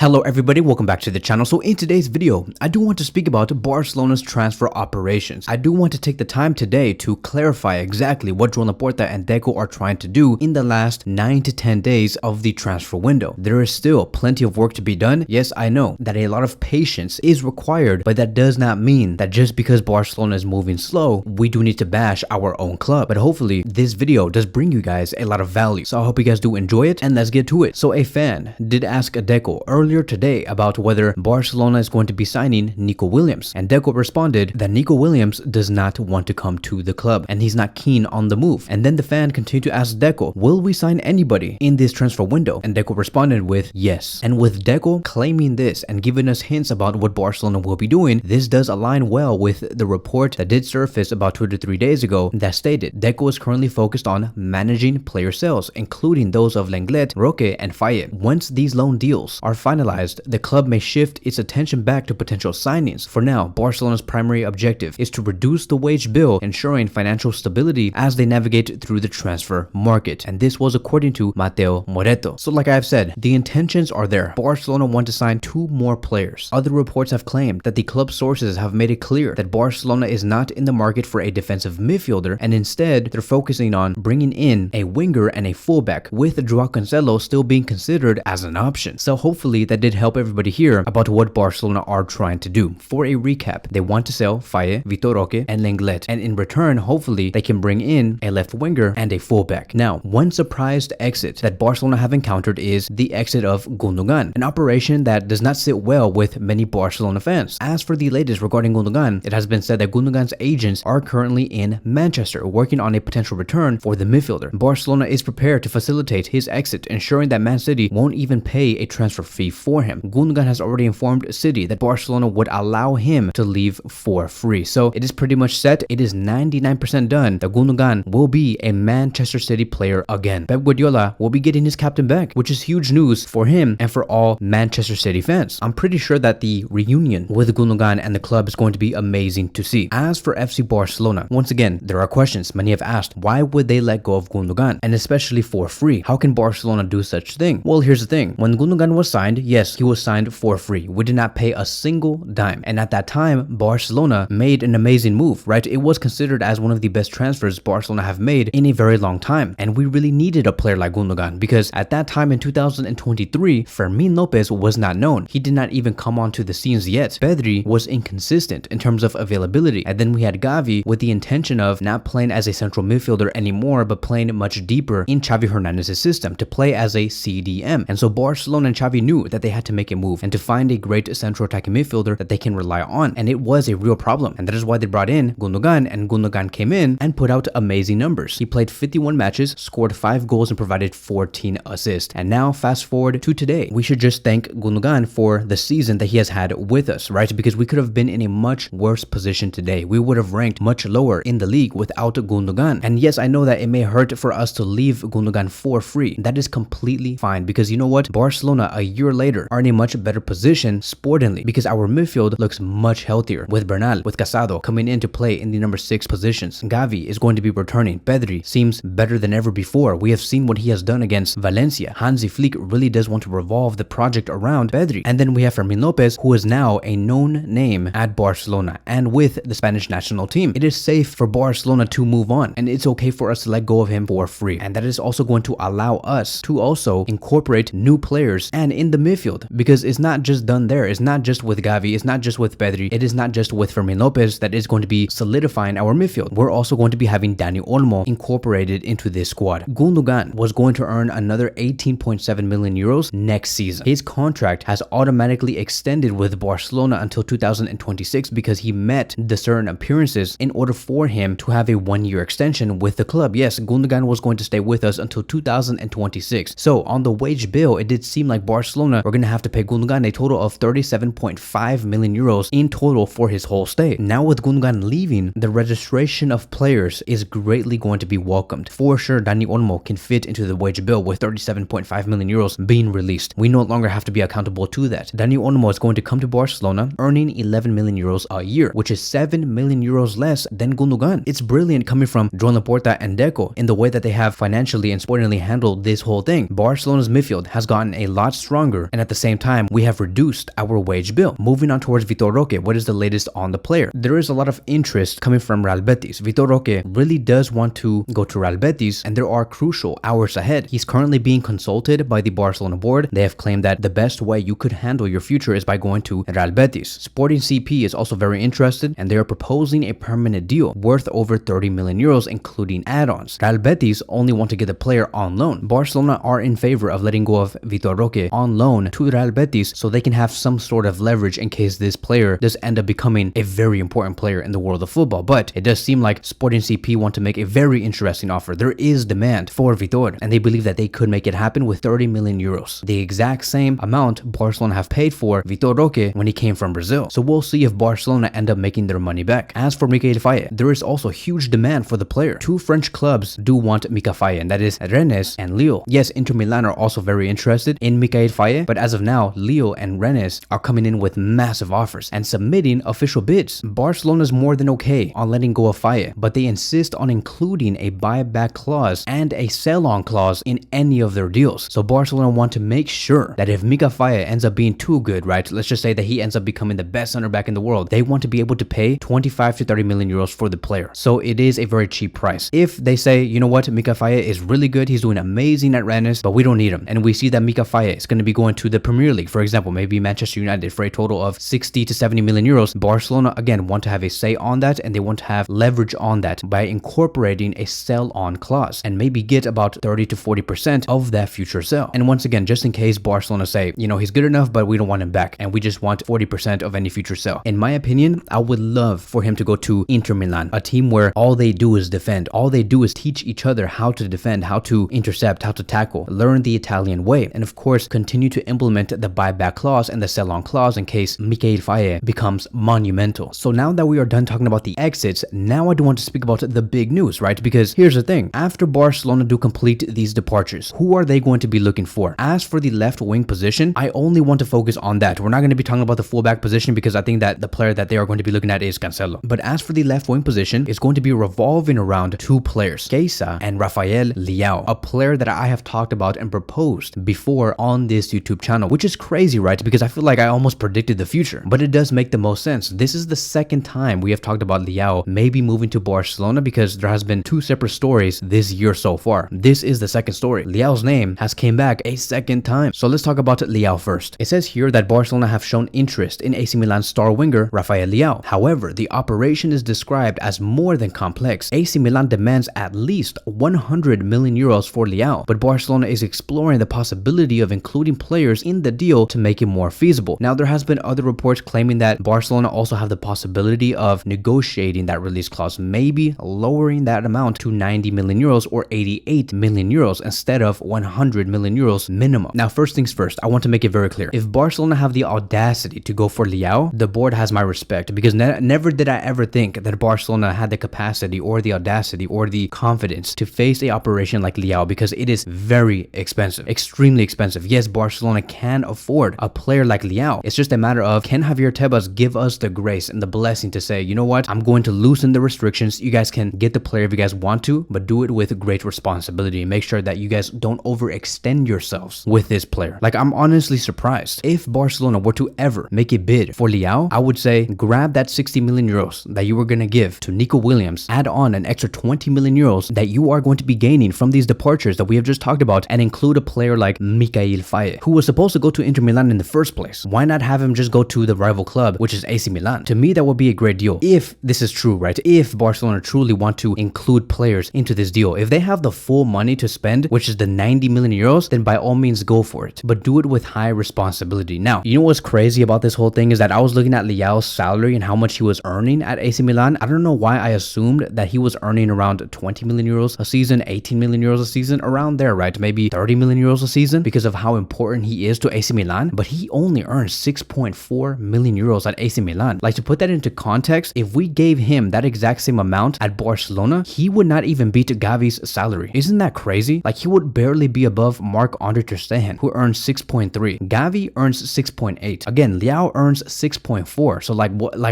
Hello everybody, welcome back to the channel. So in today's video, I do want to speak about Barcelona's transfer operations. I do want to take the time today to clarify exactly what Joan Laporta and Deco are trying to do in the last 9 to 10 days of the transfer window. There is still plenty of work to be done. Yes, I know that a lot of patience is required, but that does not mean that just because Barcelona is moving slow, we do need to bash our own club. But hopefully this video does bring you guys a lot of value. So I hope you guys do enjoy it, and let's get to it. So a fan did ask Deco earlier today about whether Barcelona is going to be signing Nico Williams, and Deco responded that Nico Williams does not want to come to the club and he's not keen on the move. And then the fan continued to ask Deco, will we sign anybody in this transfer window? And Deco responded with yes. And with Deco claiming this and giving us hints about what Barcelona will be doing, this does align well with the report that did surface about 2 to 3 days ago that stated Deco is currently focused on managing player sales, including those of Lenglet, Roque, and Faye. Once these loan deals are finalized, the club may shift its attention back to potential signings. For now, Barcelona's primary objective is to reduce the wage bill, ensuring financial stability as they navigate through the transfer market. And this was according to Mateo Moreto. So like I've said, the intentions are there. Barcelona want to sign 2 more players. Other reports have claimed that the club sources have made it clear that Barcelona is not in the market for a defensive midfielder, and instead they're focusing on bringing in a winger and a fullback, with Joao Cancelo still being considered as an option. So hopefully that did help everybody here about what Barcelona are trying to do. For a recap, they want to sell Faye, Vitor Roque, and Lenglet, and in return, hopefully they can bring in a left winger and a fullback. Now, one surprised exit that Barcelona have encountered is the exit of Gundogan, an operation that does not sit well with many Barcelona fans. As for the latest regarding Gundogan, it has been said that Gundogan's agents are currently in Manchester working on a potential return for the midfielder. Barcelona is prepared to facilitate his exit, ensuring that Man City won't even pay a transfer fee for him. Gundogan has already informed City that Barcelona would allow him to leave for free. So it is pretty much set. It is 99% done that Gundogan will be a Manchester City player again. Pep Guardiola will be getting his captain back, which is huge news for him and for all Manchester City fans. I'm pretty sure that the reunion with Gundogan and the club is going to be amazing to see. As for FC Barcelona, once again, there are questions. Many have asked, why would they let go of Gundogan, and especially for free? How can Barcelona do such thing? Well, here's the thing. When Gundogan was signed, yes, he was signed for free. We did not pay a single dime. And at that time, Barcelona made an amazing move, right? It was considered as one of the best transfers Barcelona have made in a very long time. And we really needed a player like Gundogan, because at that time in 2023, Fermin Lopez was not known. He did not even come onto the scenes yet. Pedri was inconsistent in terms of availability. And then we had Gavi with the intention of not playing as a central midfielder anymore, but playing much deeper in Xavi Hernandez's system to play as a CDM. And so Barcelona and Xavi knew that they had to make a move and to find a great central attacking midfielder that they can rely on, and it was a real problem. And that is why they brought in Gundogan, and Gundogan came in and put out amazing numbers. He played 51 matches, scored 5 goals, and provided 14 assists. And now fast forward to today, we should just thank Gundogan for the season that he has had with us, right? Because we could have been in a much worse position today. We would have ranked much lower in the league without Gundogan. And yes, I know that it may hurt for us to leave Gundogan for free. That is completely fine, because you know what? Barcelona a year later are in a much better position sportingly, because our midfield looks much healthier with Bernal, with Casado coming in to play in the number 6 positions. Gavi is going to be returning. Pedri seems better than ever before. We have seen what he has done against Valencia. Hansi Flick really does want to revolve the project around Pedri. And then we have Fermin Lopez, who is now a known name at Barcelona and with the Spanish national team. It is safe for Barcelona to move on, and it's okay for us to let go of him for free. And that is also going to allow us to also incorporate new players and in the midfield, because it's not just done there. It's not just with Gavi, it's not just with Pedri, it is not just with Fermin Lopez that is going to be solidifying our midfield. We're also going to be having Dani Olmo incorporated into this squad. Gundogan was going to earn another 18.7 million euros next season. His contract has automatically extended with Barcelona until 2026 because he met the certain appearances in order for him to have a 1-year extension with the club. Yes, Gundogan was going to stay with us until 2026. So on the wage bill, it did seem like Barcelona were going to have to pay Gundogan a total of 37.5 million euros in total for his whole stay. Now with Gundogan leaving, the registration of players is greatly going to be welcomed. For sure, Dani Olmo can fit into the wage bill with 37.5 million euros being released. We no longer have to be accountable to that. Dani Olmo is going to come to Barcelona earning 11 million euros a year, which is 7 million euros less than Gundogan. It's brilliant coming from Joan Laporta and Deco in the way that they have financially and sportingly handled this whole thing. Barcelona's midfield has gotten a lot stronger and at the same time, we have reduced our wage bill. Moving on towards Vitor Roque, what is the latest on the player? There is a lot of interest coming from Real Betis. Vitor Roque really does want to go to Real Betis, and there are crucial hours ahead. He's currently being consulted by the Barcelona board. They have claimed that the best way you could handle your future is by going to Real Betis. Sporting CP is also very interested, and they are proposing a permanent deal worth over 30 million euros, including add-ons. Real Betis only want to get the player on loan. Barcelona are in favor of letting go of Vitor Roque on loan to Real Betis so they can have some sort of leverage in case this player does end up becoming a very important player in the world of football. But it does seem like Sporting CP want to make a very interesting offer. There is demand for Vitor, and they believe that they could make it happen with 30 million euros, the exact same amount Barcelona have paid for Vitor Roque when he came from Brazil. So we'll see if Barcelona end up making their money back. As for Mika Faye, there is also huge demand for the player. Two French clubs do want Mika Faye, and that is Rennes and Lille. Yes, Inter Milan are also very interested in Mika Faye, but as of now, Lille and Rennes are coming in with massive offers and submitting official bids. Barcelona's more than okay on letting go of Faye, but they insist on including a buyback clause and a sell-on clause in any of their deals. So Barcelona want to make sure that if Mika Faye ends up being too good, right? Let's just say that he ends up becoming the best center back in the world. They want to be able to pay 25 to 30 million euros for the player. So it is a very cheap price. If they say, you know what, Mika Faye is really good, he's doing amazing at Rennes, but we don't need him, and we see that Mika Faye is going to be going to the Premier League, for example, maybe Manchester United, for a total of 60 to 70 million euros, Barcelona again want to have a say on that, and they want to have leverage on that by incorporating a sell-on clause and maybe get about 30 to 40% of that future sell. And once again, just in case Barcelona say, you know, he's good enough, but we don't want him back, and we just want 40% of any future sell. In my opinion, I would love for him to go to Inter Milan, a team where all they do is defend. All they do is teach each other how to defend, how to intercept, how to tackle, learn the Italian way, and of course, continue to implement the buyback clause and the sell-on clause in case Mika Faye becomes monumental. So now that we are done talking about the exits, now I do want to speak about the big news, right? Because here's the thing, after Barcelona do complete these departures, who are they going to be looking for? As for the left wing position, I only want to focus on that. We're not going to be talking about the fullback position because I think that the player that they are going to be looking at is Cancelo. But as for the left wing position, it's going to be revolving around two players, Chiesa and Rafael Leao, a player that I have talked about and proposed before on this YouTube channel, which is crazy, right? Because I feel like I almost predicted the future, but it does make the most sense. This is the second time we have talked about Leao maybe moving to Barcelona because there has been two separate stories this year so far. This is the second story. Leao's name has came back a second time. So let's talk about Leao first. It says here that Barcelona have shown interest in AC Milan's star winger Rafael Leao. However, the operation is described as more than complex. AC Milan demands at least 100 million euros for Leao, but Barcelona is exploring the possibility of including players in the deal to make it more feasible. Now, there has been other reports claiming that Barcelona also have the possibility of negotiating that release clause, maybe lowering that amount to 90 million euros or 88 million euros instead of 100 million euros minimum. Now, first things first, I want to make it very clear. If Barcelona have the audacity to go for Leao, the board has my respect, because never did I ever think that Barcelona had the capacity or the audacity or the confidence to face a operation like Leao, because it is very expensive, extremely expensive. Yes, Barcelona can afford a player like Leao. It's just a matter of, can Javier Tebas give us the grace and the blessing to say, you know what, I'm going to loosen the restrictions. You guys can get the player if you guys want to, but do it with great responsibility. Make sure that you guys don't overextend yourselves with this player. Like, I'm honestly surprised. If Barcelona were to ever make a bid for Leao, I would say grab that 60 million euros that you were going to give to Nico Williams, add on an extra 20 million euros that you are going to be gaining from these departures that we have just talked about, and include a player like Mika Faye, who was supposed to go to Inter Milan in the first place. Why not have him just go to the rival club, which is AC Milan? To me, that would be a great deal. If this is true, right? If Barcelona truly want to include players into this deal, if they have the full money to spend, which is the 90 million euros, then by all means go for it, but do it with high responsibility. Now, you know what's crazy about this whole thing is that I was looking at Leao's salary and how much he was earning at AC Milan. I don't know why I assumed that he was earning around 20 million euros a season, 18 million euros a season, around there, right? Maybe 30 million euros a season because of how important he is to AC Milan, but he only earns 6.4 million euros at AC Milan. Like, to put that into context, if we gave him that exact same amount at Barcelona, he would not even beat Gavi's salary. Isn't that crazy? Like, he would barely be above Marc-Andre ter Stegen, who earns 6.3. Gavi earns 6.8. Again, Leao earns 6.4. So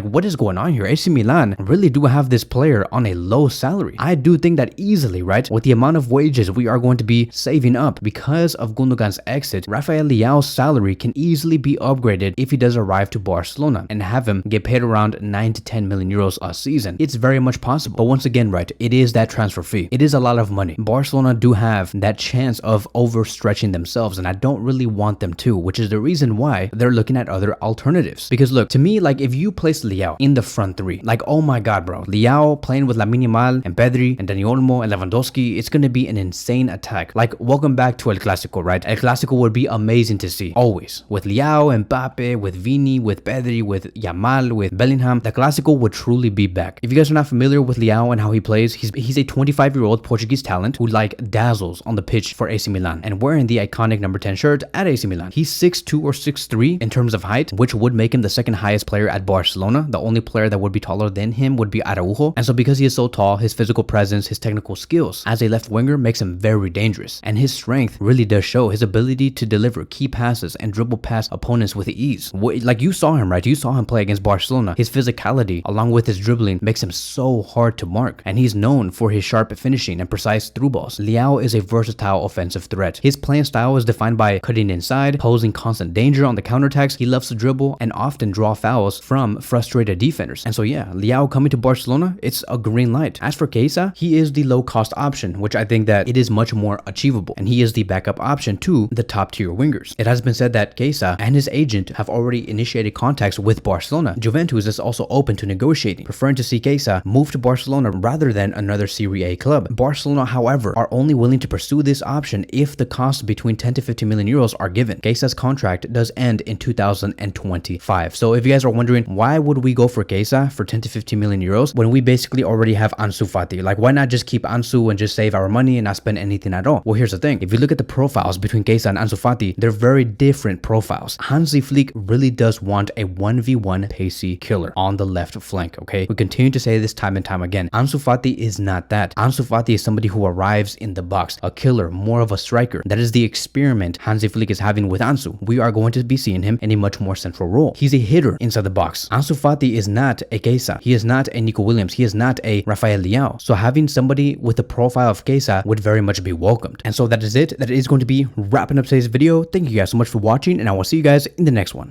what is going on here? AC Milan really do have this player on a low salary. I do think that easily, right? With the amount of wages we are going to be saving up because of Gundogan's exit, Rafael Rafael Leao's salary can easily be upgraded if he does arrive to Barcelona and have him get paid around 9 to 10 million euros a season. It's very much possible. But once again, right, it is that transfer fee. It is a lot of money. Barcelona do have that chance of overstretching themselves, and I don't really want them to, which is the reason why they're looking at other alternatives. Because look, to me, like if you place Leao in the front three, like oh my god, bro, Leao playing with Lamine Yamal and Pedri and Dani Olmo and Lewandowski, it's gonna be an insane attack. Like welcome back to El Clásico, right? El Clásico would be amazing to see, always. With Leao, Mbappe, with Vini, with Pedri, with Yamal, with Bellingham, the Clásico would truly be back. If you guys are not familiar with Leao and how he plays, he's a 25-year-old Portuguese talent who like dazzles on the pitch for AC Milan and wearing the iconic number 10 shirt at AC Milan. He's 6'2" or 6'3" in terms of height, which would make him the second highest player at Barcelona. The only player that would be taller than him would be Araujo. And so because he is so tall, his physical presence, his technical skills as a left winger makes him very dangerous. And his strength really does show, his ability to deliver key passes and dribble past opponents with ease. Like you saw him, right? You saw him play against Barcelona. His physicality along with his dribbling makes him so hard to mark. And he's known for his sharp finishing and precise through balls. Leao is a versatile offensive threat. His playing style is defined by cutting inside, posing constant danger on the counterattacks. He loves to dribble and often draw fouls from frustrated defenders. And so yeah, Leao coming to Barcelona, it's a green light. As for Chiesa, he is the low cost option, which I think that it is much more achievable. And he is the backup option to the top tier wingers. It has been said that Chiesa and his agent have already initiated contacts with Barcelona. Juventus is also open to negotiating, preferring to see Chiesa move to Barcelona rather than another Serie A club. Barcelona, however, are only willing to pursue this option if the costs between 10 to 15 million euros are given. Chiesa's contract does end in 2025. So if you guys are wondering, why would we go for Chiesa for 10 to 15 million euros when we basically already have Ansu Fati? Like, why not just keep Ansu and just save our money and not spend anything at all? Well, here's the thing. If you look at the profiles between Chiesa and Ansu Fati, they're very different profiles. Hansi Flick really does want a 1v1 pacey killer on the left flank, okay? We continue to say this time and time again. Ansu Fati is not that. Ansu Fati is somebody who arrives in the box, a killer, more of a striker. That is the experiment Hansi Flick is having with Ansu. We are going to be seeing him in a much more central role. He's a hitter inside the box. Ansu Fati is not a Chiesa. He is not a Nico Williams. He is not a Rafael Leao. So having somebody with the profile of Chiesa would very much be welcomed. And so that is it. That is going to be wrapping up today's video. Thank you guys so much for watching, and I will see you guys in the next one.